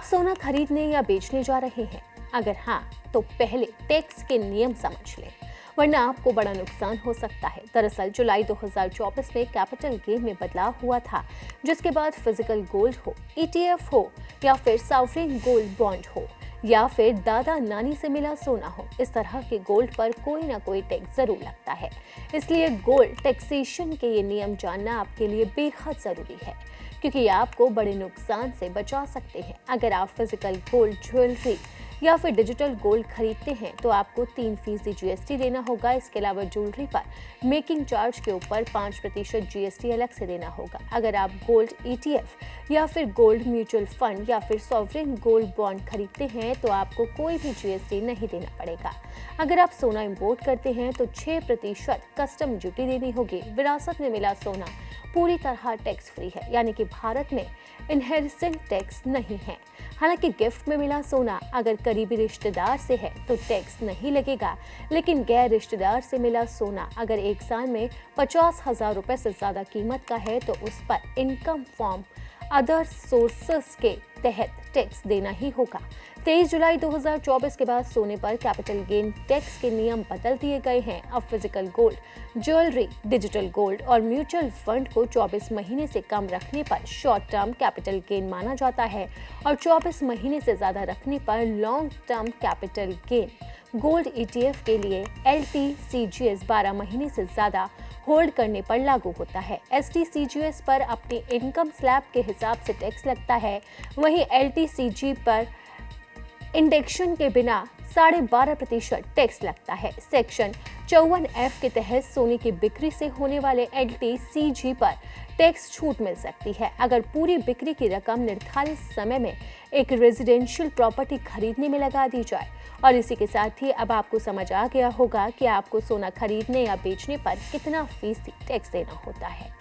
सोना खरीदने या बेचने जा रहे हैं? अगर हाँ, तो पहले टैक्स के नियम समझ लें, वरना आपको बड़ा नुकसान हो सकता है। दरअसल जुलाई 2024 में कैपिटल गेन में बदलाव हुआ था, जिसके बाद फिजिकल गोल्ड हो, ईटीएफ हो या फिर सॉवरेन गोल्ड बॉन्ड हो या फिर दादा नानी से मिला सोना हो, इस तरह के गोल्ड पर कोई ना कोई टैक्स जरूर लगता है। इसलिए गोल्ड टैक्सेशन के ये नियम जानना आपके लिए बेहद जरूरी है, क्योंकि ये आपको बड़े नुकसान से बचा सकते हैं। अगर आप फिजिकल गोल्ड, ज्वेलरी या फिर डिजिटल गोल्ड खरीदते हैं तो आपको 3% जीएसटी देना होगा। इसके अलावा ज्वेलरी पर मेकिंग चार्ज के ऊपर 5% जीएसटी अलग से देना होगा। अगर आप गोल्ड ईटीएफ या फिर गोल्ड म्यूचुअल फंड या फिर सॉवरेन गोल्ड बॉन्ड खरीदते हैं तो आपको कोई भी जीएसटी नहीं देना पड़ेगा। अगर आप सोना इंपोर्ट करते हैं तो 6% कस्टम ड्यूटी देनी होगी। विरासत में मिला सोना पूरी तरह टैक्स फ्री है, यानी कि भारत में इनहेरिटेंस टैक्स नहीं है। हालांकि गिफ्ट में मिला सोना अगर करीबी रिश्तेदार से है तो टैक्स नहीं लगेगा, लेकिन गैर रिश्तेदार से मिला सोना अगर एक साल में 50,000 रुपए से ज्यादा कीमत का है तो उस पर इनकम फॉर्म अदर सोर्सेस के तहत टैक्स देना ही होगा। 23 जुलाई 2024 के बाद सोने पर कैपिटल गेन टैक्स के नियम बदल दिए गए हैं। अब physical gold, jewellery, digital gold और म्यूचुअल फंड को 24 महीने से कम रखने पर शॉर्ट टर्म कैपिटल गेन माना जाता है और 24 महीने से ज्यादा रखने पर long term capital gain. Gold ETF के लिए एलटीसीजीएस 12 महीने से ज्यादा होल्ड करने पर लागू होता है। एसटीसीजीएस पर अपनी इनकम स्लैब के हिसाब से टैक्स लगता है, वहीं एलटीसीजी पर इंडेक्शन के बिना 12.5% टैक्स लगता है। सेक्शन 54F के तहत सोने की बिक्री से होने वाले एलटीसीजी पर टैक्स छूट मिल सकती है अगर पूरी बिक्री की रकम निर्धारित समय में एक रेजिडेंशियल प्रॉपर्टी खरीदने में लगा दी जाए। और इसी के साथ ही अब आपको समझ आ गया होगा कि आपको सोना खरीदने या बेचने पर कितना फीसदी टैक्स देना होता है।